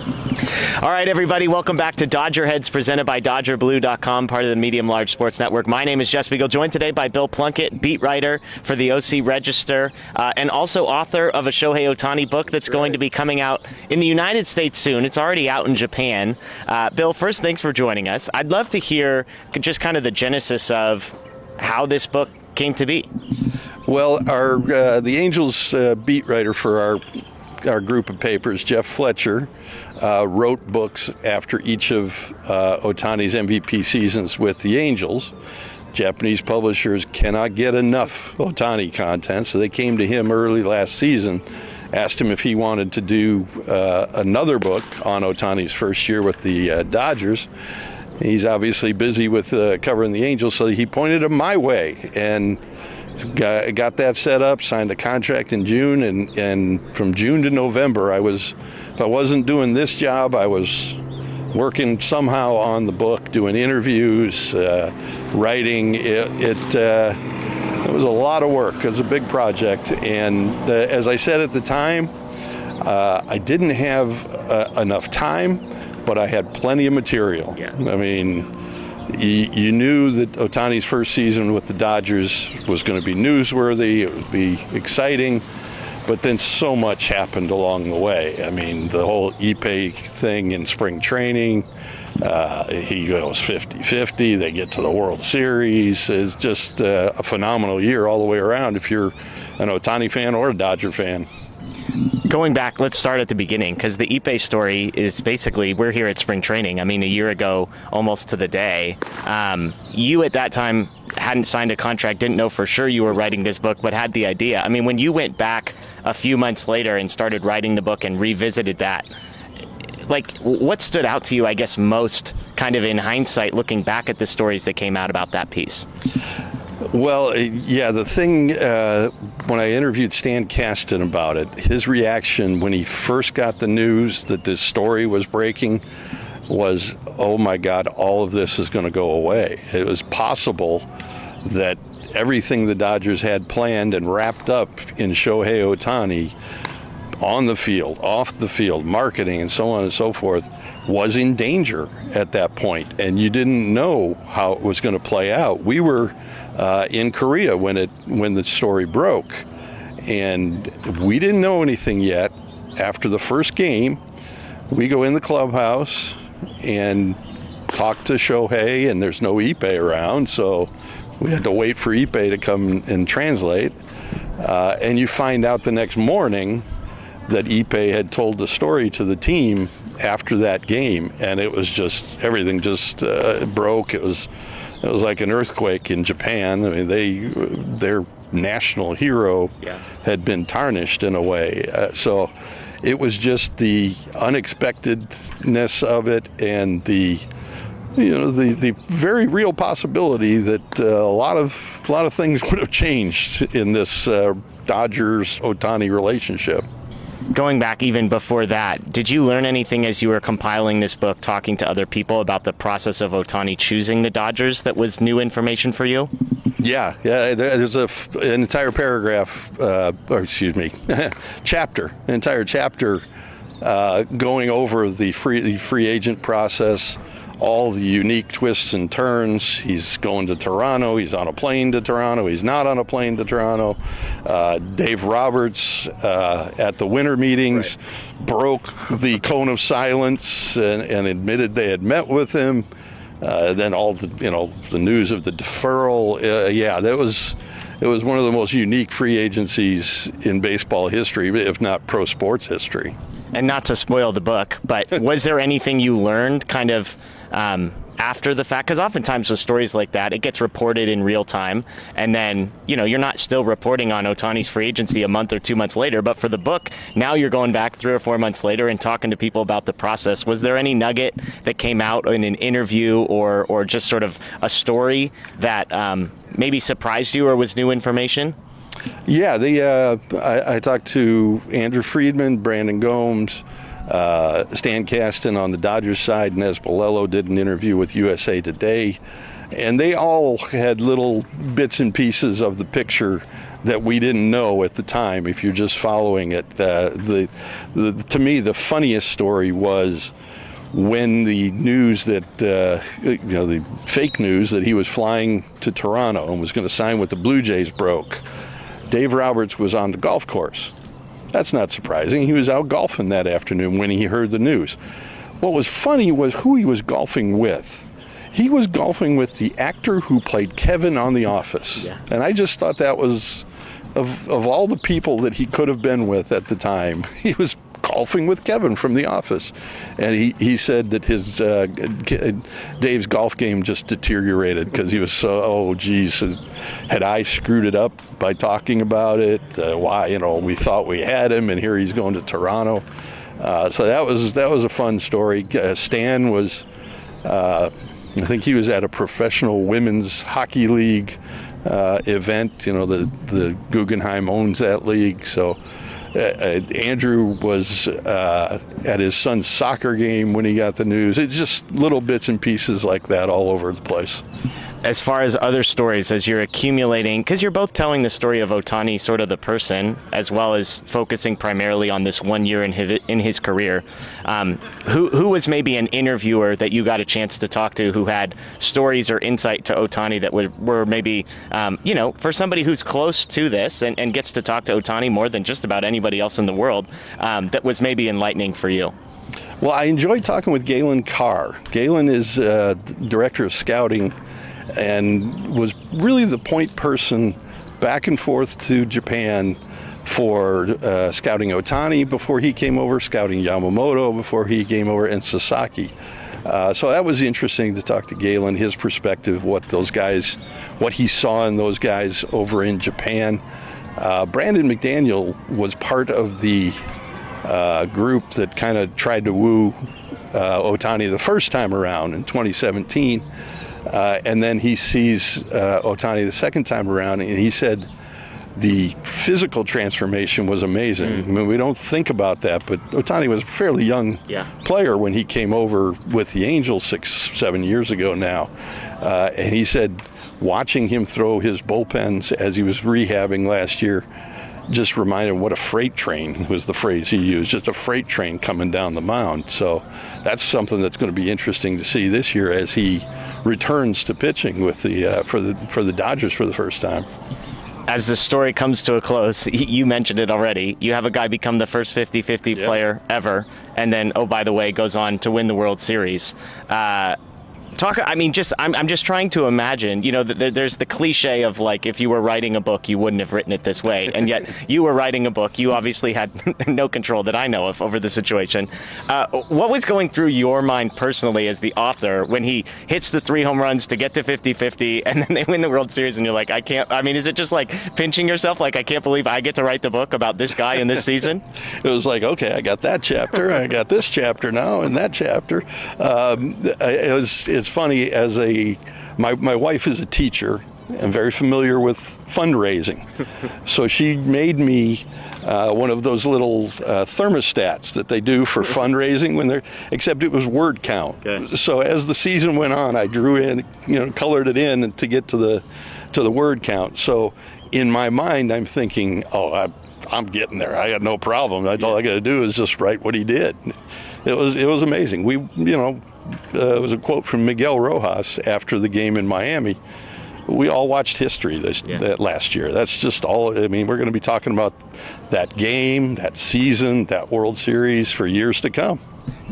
All right, everybody, welcome back to Dodger Heads, presented by DodgerBlue.com, part of the Medium Large Sports Network. My name is Jess Beagle, joined today by Bill Plunkett, beat writer for the OC Register, and also author of a Shohei Ohtani book that's going to be coming out in the United States soon. It's already out in Japan. Bill, first, thanks for joining us. I'd love to hear just kind of the genesis of how this book came to be. Well, the Angels beat writer for our group of papers, Jeff Fletcher, wrote books after each of Ohtani's MVP seasons with the Angels. Japanese publishers cannot get enough Ohtani content, so they came to him early last season, asked him if he wanted to do another book on Ohtani's first year with the Dodgers. He's obviously busy with covering the Angels, so he pointed him my way, and got that set up, signed a contract in June, and from June to November, if I wasn't doing this job, I was working somehow on the book, doing interviews, writing. It was a lot of work. It was a big project, and as I said at the time, I didn't have enough time, but I had plenty of material. Yeah. I mean, you knew that Ohtani's first season with the Dodgers was going to be newsworthy, it would be exciting, but then so much happened along the way. I mean, the whole Ippei thing in spring training, he goes 50-50, they get to the World Series. It's just a phenomenal year all the way around if you're an Ohtani fan or a Dodger fan. Going back, let's start at the beginning, because the Ippei story is basically, we're here at spring training. I mean, a year ago, almost to the day. You at that time hadn't signed a contract, didn't know for sure you were writing this book, but had the idea. I mean, when you went back a few months later and started writing the book and revisited that, like, what stood out to you, I guess, most kind of in hindsight, looking back at the stories that came out about that piece? Well, yeah, the thing, when I interviewed Stan Kasten about it, his reaction when he first got the news that this story was breaking was, oh my God, all of this is going to go away. It was possible that everything the Dodgers had planned and wrapped up in Shohei Ohtani, on the field, off the field, marketing, and so on and so forth, was in danger at that point, and you didn't know how it was going to play out. We were in Korea when the story broke, and we didn't know anything yet. After the first game, we go in the clubhouse and talk to Shohei, and there's no Ippei around, so we had to wait for Ippei to come and translate. And you find out the next morning that Ippei had told the story to the team after that game, and it was just, everything just broke. It was like an earthquake in Japan. I mean, their national hero had been tarnished in a way. So it was just the unexpectedness of it, and the very real possibility that a lot of things would have changed in this Dodgers-Ohtani relationship. Going back even before that, did you learn anything as you were compiling this book, talking to other people about the process of Ohtani choosing the Dodgers that was new information for you? Yeah, there's an entire paragraph, or excuse me, chapter, an entire chapter going over the free agent process, all the unique twists and turns. He's going to Toronto, he's on a plane to Toronto, he's not on a plane to Toronto. Dave Roberts at the winter meetings broke the cone of silence and admitted they had met with him. Then all the the news of the deferral. It was one of the most unique free agencies in baseball history, if not pro sports history. And not to spoil the book, but was there anything you learned kind of after the fact? Because oftentimes with stories like that, it gets reported in real time, and then you're not still reporting on Ohtani's free agency a month or 2 months later. But for the book, now you're going back 3 or 4 months later and talking to people about the process. Was there any nugget that came out in an interview or just sort of a story that maybe surprised you or was new information? Yeah, I talked to Andrew Friedman, Brandon Gomes, Stan Kasten on the Dodgers side, and Nes Bolello did an interview with USA Today. And they all had little bits and pieces of the picture that we didn't know at the time if you're just following it. To me, the funniest story was when the news that, the fake news that he was flying to Toronto and was going to sign with the Blue Jays broke. Dave Roberts was on the golf course. That's not surprising. He was out golfing that afternoon when he heard the news. What was funny was who he was golfing with. He was golfing with the actor who played Kevin on The Office. Yeah. And I just thought that was, of all the people that he could have been with at the time, he was golfing with Kevin from The Office. And he said that his Dave's golf game just deteriorated because he was so, oh geez, had I screwed it up by talking about it? Why, we thought we had him and here he's going to Toronto. So that was a fun story. Stan was, I think he was at a professional women's hockey league event. The Guggenheim owns that league. So Andrew was at his son's soccer game when he got the news. It's just little bits and pieces like that all over the place. As far as other stories, as you're accumulating, because you're both telling the story of Ohtani, sort of the person, as well as focusing primarily on this 1 year in his career, who was maybe an interviewer that you got a chance to talk to who had stories or insight to Ohtani that were maybe, for somebody who's close to this and gets to talk to Ohtani more than just about anybody else in the world, that was maybe enlightening for you? Well, I enjoyed talking with Galen Carr. Galen is director of scouting and was really the point person back and forth to Japan for scouting Ohtani before he came over, scouting Yamamoto before he came over, and Sasaki. So that was interesting to talk to Galen, his perspective, what he saw in those guys over in Japan. Brandon McDaniel was part of the group that kind of tried to woo Ohtani the first time around in 2017. And then he sees Ohtani the second time around, and he said the physical transformation was amazing. I mean, we don't think about that, but Ohtani was a fairly young player when he came over with the Angels 6-7 years ago now. And he said watching him throw his bullpens as he was rehabbing last year just reminded him what a freight train was the phrase he used, just a freight train coming down the mound. So that's something that's going to be interesting to see this year as he returns to pitching with for the Dodgers for the first time. As the story comes to a close, you mentioned it already, you have a guy become the first 50-50 player ever, and then, oh, by the way, goes on to win the World Series. I'm just trying to imagine, there's the cliche of, like, if you were writing a book, you wouldn't have written it this way. And yet you were writing a book. You obviously had no control that I know of over the situation. What was going through your mind personally as the author when he hits the 3 home runs to get to 50-50 and then they win the World Series and you're like, is it just like pinching yourself? Like, I can't believe I get to write the book about this guy in this season? It was like, okay, I got that chapter. I got this chapter now and that chapter. It's funny, my wife is a teacher and very familiar with fundraising. So she made me one of those little thermostats that they do for fundraising except it was word count. Okay. So as the season went on, I drew in, colored it in to get to the word count. So in my mind, I'm thinking, oh, I'm getting there. I got no problem. All I got to do is just write what he did. It was amazing. It was a quote from Miguel Rojas after the game in Miami. We all watched history that last year. That's just all. I mean, we're going to be talking about that game, that season, that World Series for years to come.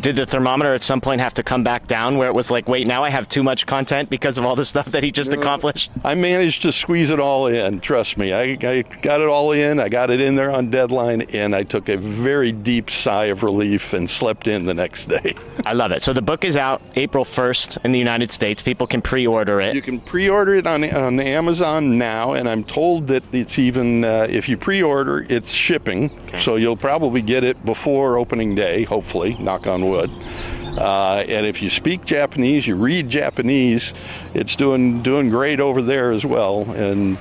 Did the thermometer at some point have to come back down where it was like, wait, now I have too much content because of all the stuff that he just accomplished? I managed to squeeze it all in. Trust me. I got it all in. I got it in there on deadline, and I took a very deep sigh of relief and slept in the next day. I love it. So the book is out April 1st in the United States. People can pre-order it. You can pre-order it on Amazon now, and I'm told that it's even, if you pre-order, it's shipping. Okay. So you'll probably get it before opening day, hopefully, knock on wood. And if you speak Japanese, you read Japanese, it's doing great over there as well. And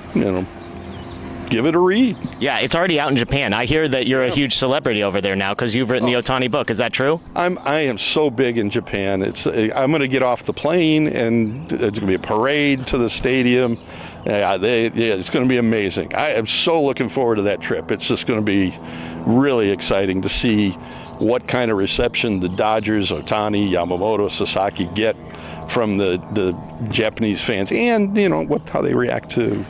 give it a read. Yeah, it's already out in Japan. I hear that you're a huge celebrity over there now because you've written the Ohtani book. Is that true? I am so big in Japan. I'm going to get off the plane and it's going to be a parade to the stadium. It's going to be amazing. I am so looking forward to that trip. It's just going to be really exciting to see what kind of reception the Dodgers, Ohtani, Yamamoto, Sasaki get from the Japanese fans, and how they react to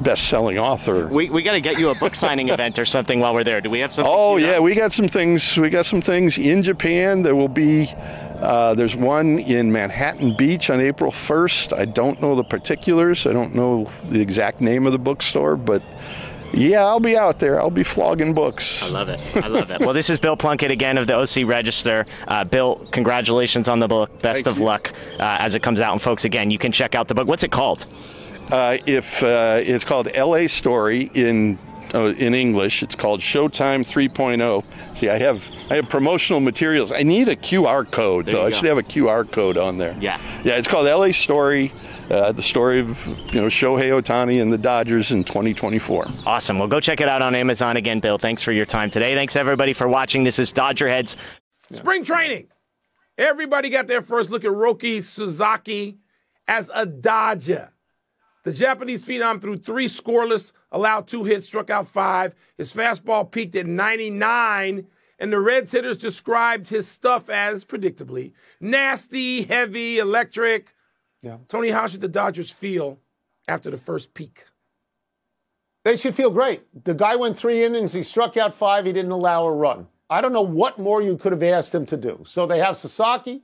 best-selling author. We got to get you a book signing event or something while we're there. Do we have something? Oh yeah, we got some things. We got some things in Japan. There will be. There's one in Manhattan Beach on April 1st. I don't know the particulars. I don't know the exact name of the bookstore, but yeah, I'll be out there. I'll be flogging books. I love it. I love it. Well, this is Bill Plunkett again of the OC Register. Bill, congratulations on the book. Best of luck as it comes out. And folks, again, you can check out the book. What's it called? It's called LA Story in English. It's called Showtime 3.0. See, I have promotional materials. I need a QR code though. I should have a QR code on there. Yeah. Yeah, it's called LA Story. The story of Shohei Ohtani and the Dodgers in 2024. Awesome. Well, go check it out on Amazon. Again, Bill, thanks for your time today. Thanks everybody for watching. This is Dodger Heads. Spring training. Everybody got their first look at Roki Sasaki as a Dodger. The Japanese phenom threw 3 scoreless, allowed 2 hits, struck out 5. His fastball peaked at 99, and the Reds hitters described his stuff as, predictably, nasty, heavy, electric. Yeah. Tony, how should the Dodgers feel after the first peak? They should feel great. The guy went 3 innings, he struck out 5, he didn't allow a run. I don't know what more you could have asked him to do. So they have Sasaki,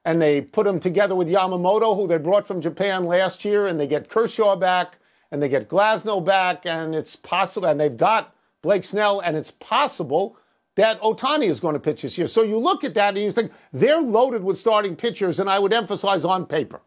and they put him together with Yamamoto, who they brought from Japan last year, and they get Kershaw back, and they get Glasnow back, and it's possible, and they've got Blake Snell, and it's possible that Ohtani is going to pitch this year. So you look at that and you think they're loaded with starting pitchers, and I would emphasize on paper.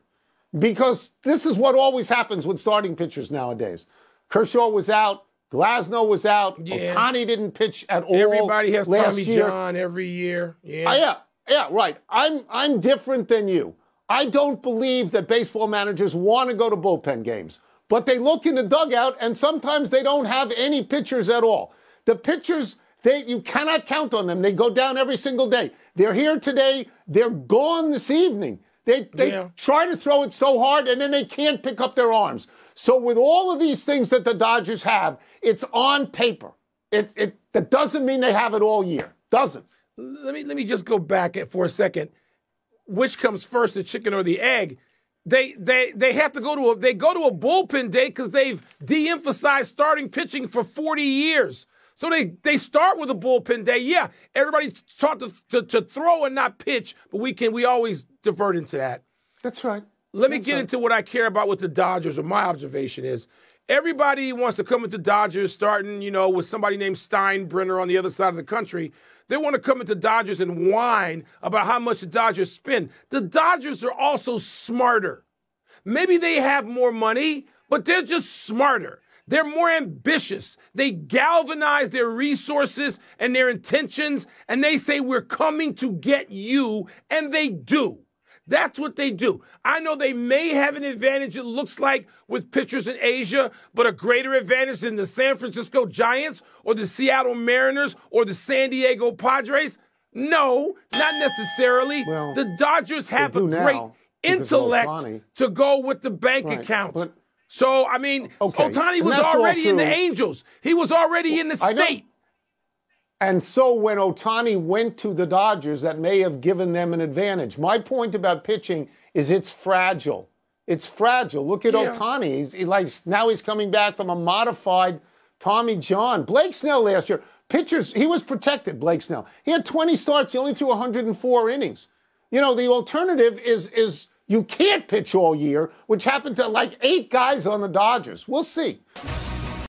Because this is what always happens with starting pitchers nowadays. Kershaw was out. Glasnow was out. Yeah. Ohtani didn't pitch at all. Everybody has Tommy year. John every year. Yeah. Yeah, right. I'm different than you. I don't believe that baseball managers want to go to bullpen games. But they look in the dugout, and sometimes they don't have any pitchers at all. The pitchers, you cannot count on them. They go down every single day. They're here today. They're gone this evening. They try to throw it so hard, and then they can't pick up their arms. So with all of these things that the Dodgers have, it's on paper. That doesn't mean they have it all year. Doesn't. Let me just go back for a second. Which comes first, the chicken or the egg? They have to go to a bullpen day because they've de-emphasized starting pitching for 40 years. So they start with a bullpen day. Yeah, everybody's taught to throw and not pitch, but we always divert into that. That's right. Let me get into what I care about with the Dodgers, or my observation is. Everybody wants to come into Dodgers starting, with somebody named Steinbrenner on the other side of the country. They want to come into Dodgers and whine about how much the Dodgers spend. The Dodgers are also smarter. Maybe they have more money, but they're just smarter. They're more ambitious. They galvanize their resources and their intentions, and they say, we're coming to get you, and they do. That's what they do. I know they may have an advantage, it looks like, with pitchers in Asia, but a greater advantage than the San Francisco Giants or the Seattle Mariners or the San Diego Padres? No, not necessarily. Well, the Dodgers have a great intellect to go with the bank account. So, Ohtani was already in the Angels. He was already in the state. And so when Ohtani went to the Dodgers, that may have given them an advantage. My point about pitching is it's fragile. It's fragile. Look at Ohtani. Now he's coming back from a modified Tommy John. Blake Snell last year, pitchers, he was protected, Blake Snell. He had 20 starts. He only threw 104 innings. The alternative is you can't pitch all year, which happened to 8 guys on the Dodgers. We'll see.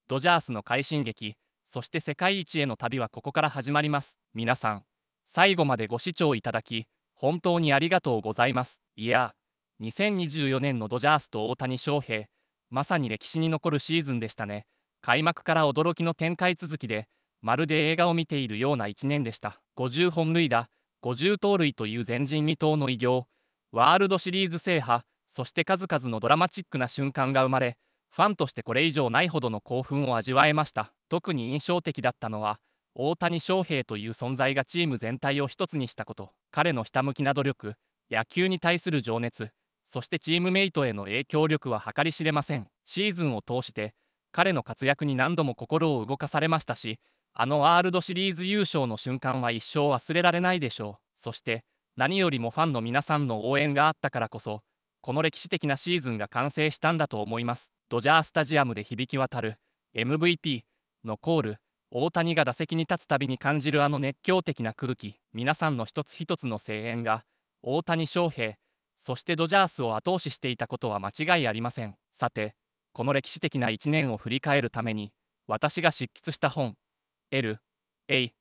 ドジャースの快進撃、そして世界一への旅はここから始まります。皆さん、最後までご視聴いただき、本当にありがとうございます。いや、2024年のドジャースと大谷翔平、まさに歴史に残るシーズンでしたね。開幕から驚きの展開続きで、まるで映画を見ているような1年でした。50本塁打、50盗塁という前人未到の偉業、ワールドシリーズ制覇、そして数々のドラマチックな瞬間が生まれ、ファンとしてこれ以上ないほどの興奮を味わえました。特に印象的だったのは、大谷翔平という存在がチーム全体を一つにしたこと。彼のひたむきな努力、野球に対する情熱、そしてチームメイトへの影響力は計り知れません。シーズンを通して彼の活躍に何度も心を動かされましたし、あのワールドシリーズ優勝の瞬間は一生忘れられないでしょう。そして何よりもファンの皆さんの応援があったからこそ、この歴史的なシーズンが完成したんだと思います。ドジャースタジアムで響き渡る MVP のコール、大谷が打席に立つたびに感じるあの熱狂的な空気、皆さんの一つ一つの声援が大谷翔平、そしてドジャースを後押ししていたことは間違いありません。さて、この歴史的な1年を振り返るために、私が執筆した本、L.A.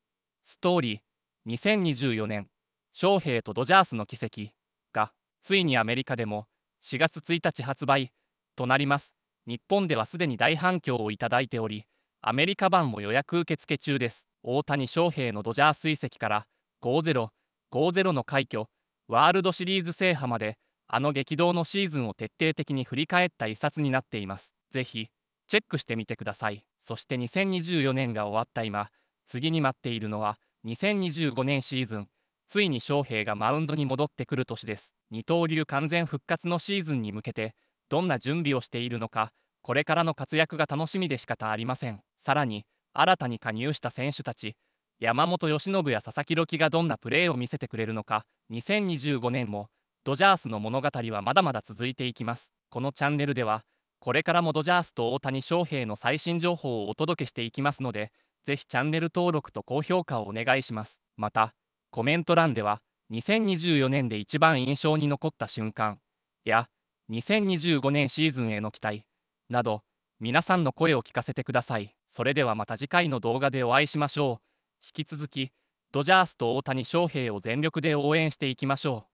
ストーリー2024年、翔平とドジャースの奇跡が、ついにアメリカでも4月1日発売となります。日本ではすでに大反響をいただいており、アメリカ版も予約受付中です。大谷翔平のドジャース移籍から50-50の快挙、ワールドシリーズ制覇まで、あの激動のシーズンを徹底的に振り返った一冊になっています。ぜひチェックしてみてください。そして2024年が終わった今、次に待っているのは2025年シーズン。ついに翔平がマウンドに戻ってくる年です。二刀流完全復活のシーズンに向けてどんな準備をしているのか、これからの活躍が楽しみで仕方ありません。さらに新たに加入した選手たち、山本由伸や佐々木朗希がどんなプレーを見せてくれるのか、2025年もドジャースの物語はまだまだ続いていきます。このチャンネルではこれからもドジャースと大谷翔平の最新情報をお届けしていきますので、ぜひチャンネル登録と高評価をお願いします。またコメント欄では2024年で一番印象に残った瞬間や2025年シーズンへの期待など、皆さんの声を聞かせてください。それではまた次回の動画でお会いしましょう。引き続きドジャースと大谷翔平を全力で応援していきましょう。